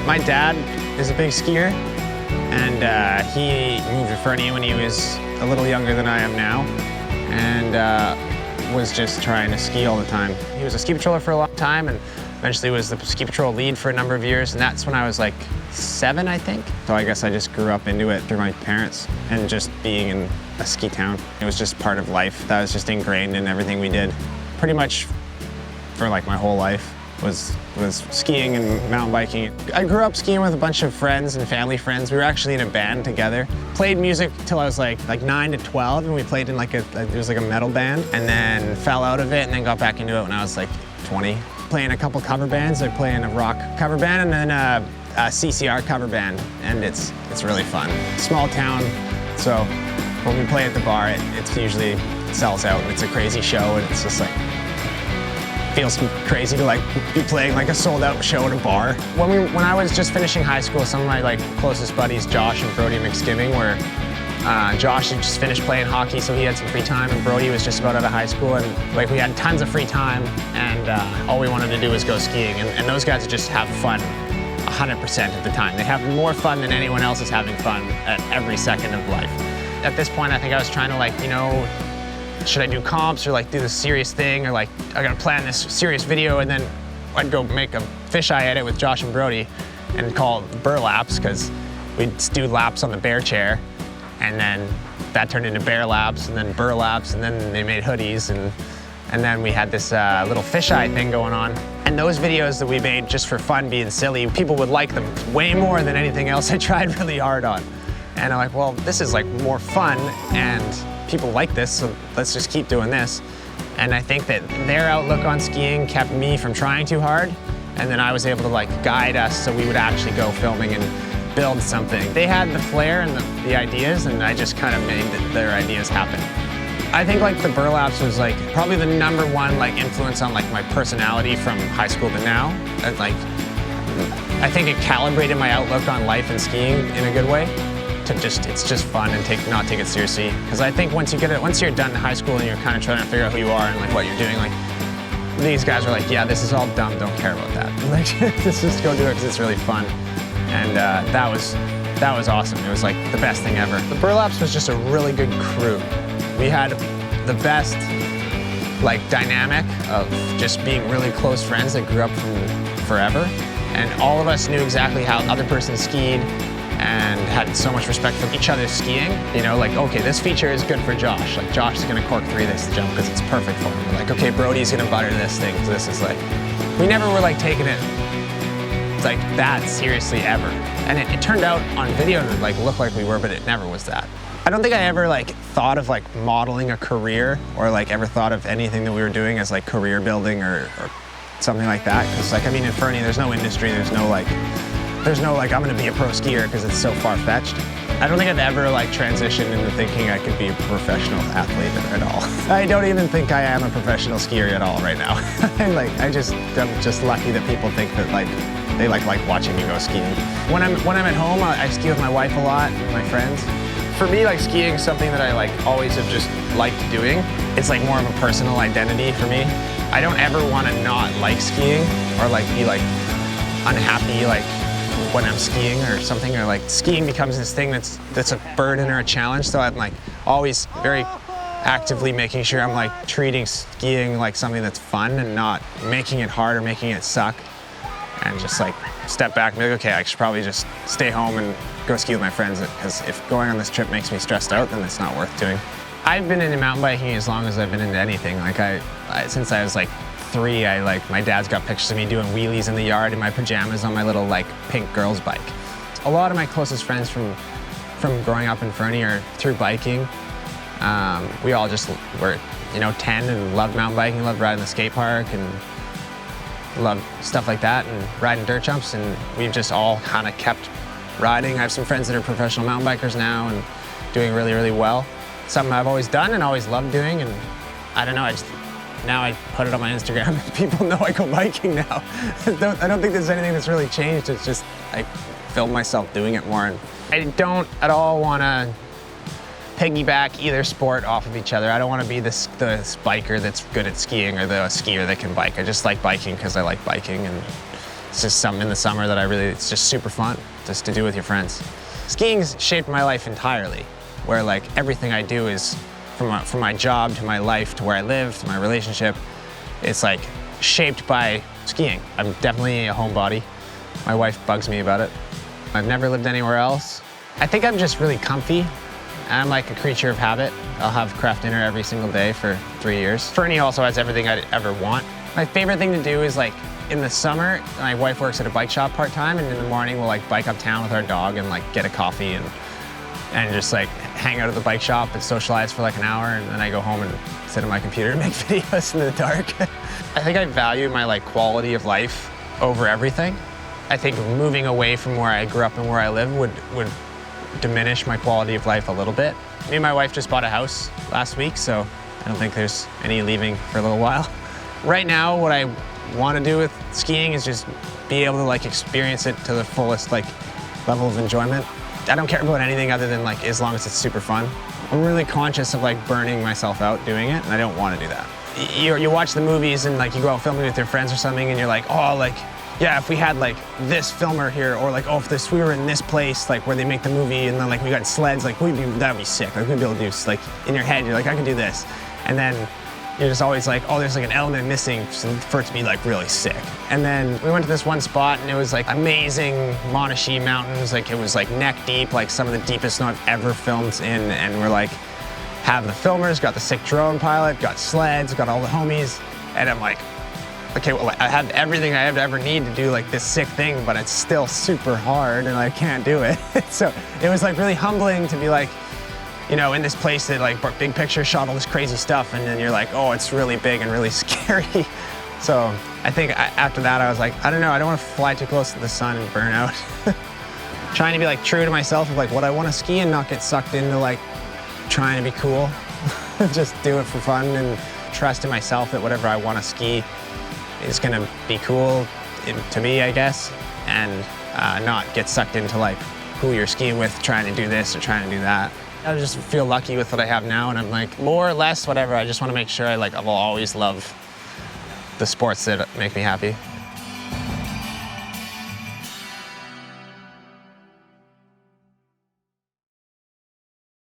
My dad is a big skier, and he moved to Fernie when he was a little younger than I am now, and was just trying to ski all the time. He was a ski patroller for a long time, and eventually was the ski patrol lead for a number of years, and that's when I was like 7, I think. So I guess I just grew up into it through my parents and just being in a ski town. It was just part of life. That was just ingrained in everything we did. Pretty much for like my whole life was skiing and mountain biking. I grew up skiing with a bunch of friends and family friends. We were actually in a band together. Played music till I was like 9 to 12, and we played in like it was like a metal band, and then fell out of it and then got back into it when I was like 20. Playing a couple cover bands. I play in a rock cover band and then a CCR cover band, and it's really fun. Small town, so when we play at the bar, it usually sells out, and it's a crazy show, and it's just like, feels crazy to like be playing like a sold out show at a bar. When I was just finishing high school, some of my like closest buddies, Josh and Brody McSkimming, were Josh had just finished playing hockey, so he had some free time, and Brody was just about out of high school, and like we had tons of free time, and all we wanted to do was go skiing, and those guys just have fun 100% of the time. They have more fun than anyone else is having fun at every second of life. At this point, I think I was trying to like, you know, should I do comps or like do this serious thing, or like I gotta plan this serious video, and then I'd go make a fisheye edit with Josh and Brody and call it burr laps, because we'd do laps on the bear chair, and then that turned into bear laps, and then burr laps, and then they made hoodies, and then we had this little fisheye thing going on. And those videos that we made just for fun, being silly, people would like them way more than anything else I tried really hard on. And I'm like, well, this is like more fun, and people like this, so let's just keep doing this. And I think that their outlook on skiing kept me from trying too hard, and then I was able to like guide us so we would actually go filming and build something. They had the flair and the ideas, and I just kind of made their ideas happen. I think like the burlaps was like probably the #1 like influence on like my personality from high school to now. And like, I think it calibrated my outlook on life and skiing in a good way. To just, it's just fun and not take it seriously. Because I think once you're done in high school and you're kind of trying to figure out who you are and like what you're doing, like these guys are like, yeah, this is all dumb, don't care about that. Like, just go do it because it's really fun. And that was awesome. It was like the best thing ever. The burlaps was just a really good crew. We had the best like dynamic of just being really close friends that grew up from forever. And all of us knew exactly how the other person skied, and had so much respect for each other's skiing. You know, like, okay, this feature is good for Josh. Like, Josh is gonna cork 3 this jump because it's perfect for him. Like, okay, Brody's gonna butter this thing because this is like, we never were like taking it like that seriously ever. And it turned out on video to like look like we were, but it never was that. I don't think I ever like thought of like modeling a career, or like ever thought of anything that we were doing as like career building or something like that. Because like, I mean, in Fernie, there's no industry, there's no like, I'm gonna be a pro skier because it's so far-fetched. I don't think I've ever like transitioned into thinking I could be a professional athlete at all. I don't even think I am a professional skier at all right now. I'm just lucky that people think that like, they like watching me go skiing. When I'm at home, I ski with my wife a lot, and my friends. For me, like skiing is something that I like always have just liked doing. It's like more of a personal identity for me. I don't ever want to not like skiing or like be like unhappy like when I'm skiing or something, or like skiing becomes this thing that's a burden or a challenge. So I'm like always very actively making sure I'm like treating skiing like something that's fun and not making it hard or making it suck. And just like step back and be like, okay, I should probably just stay home and go ski with my friends, because if going on this trip makes me stressed out, then it's not worth doing. I've been into mountain biking as long as I've been into anything. Like since I was like 3, my dad's got pictures of me doing wheelies in the yard in my pajamas on my little like pink girls bike. A lot of my closest friends from growing up in Fernie are through biking. We all just were, 10 and loved mountain biking, loved riding the skate park, and love stuff like that, and riding dirt jumps, and we've just all kind of kept riding. I have some friends that are professional mountain bikers now and doing really, really well. Something I've always done and always loved doing, and I don't know, now I put it on my Instagram and people know I go biking now. I don't think there's anything that's really changed. It's just I film myself doing it more, and I don't at all want to piggyback either sport off of each other. I don't want to be the biker that's good at skiing or the skier that can bike. I just like biking because I like biking, and It's just something in the summer that it's just super fun just to do with your friends. Skiing's shaped my life entirely, where like everything I do is from my job to my life to where I live to my relationship, it's like shaped by skiing. I'm definitely a homebody. My wife bugs me about it. I've never lived anywhere else. I think I'm just really comfy. I'm like a creature of habit. I'll have craft dinner every single day for 3 years. Fernie also has everything I'd ever want. My favorite thing to do is like in the summer, my wife works at a bike shop part-time, and in the morning we'll like bike uptown with our dog and like get a coffee and just like hang out at the bike shop and socialize for like an hour, and then I go home and sit at my computer and make videos in the dark. I think I value my like quality of life over everything. I think moving away from where I grew up and where I live would diminish my quality of life a little bit. Me and my wife just bought a house last week, so I don't think there's any leaving for a little while. Right now, what I want to do with skiing is just be able to like experience it to the fullest like level of enjoyment. I don't care about anything other than like as long as it's super fun. I'm really conscious of like burning myself out doing it, and I don't want to do that. You watch the movies and like you go out filming with your friends or something, and you're like, oh, like, yeah, if we had like this filmer here, or like, oh, if we were in this place, like where they make the movie, and then like we got sleds, like that'd be sick. Like we'd be able to do, like in your head, you're like, I can do this. And then you're just always like, oh, there's like an element missing for it to be like really sick. And then we went to this one spot and it was like amazing Monashee Mountains. Like it was like neck deep, like some of the deepest snow I've ever filmed in. And we're like, have the filmers, got the sick drone pilot, got sleds, got all the homies. And I'm like, okay, well, I have everything I ever need to do like this sick thing, but it's still super hard and I can't do it. So it was like really humbling to be like, you know, in this place that like big picture shot all this crazy stuff, and then you're like, oh, it's really big and really scary. So I think after that I was like, I don't know, I don't want to fly too close to the sun and burn out. Trying to be like true to myself of like what I want to ski and not get sucked into like trying to be cool. Just do it for fun and trust in myself that whatever I want to ski is gonna be cool to me, I guess, and not get sucked into like who you're skiing with, trying to do this or trying to do that. I just feel lucky with what I have now, and I'm like, more or less, whatever, I just want to make sure I will always love the sports that make me happy.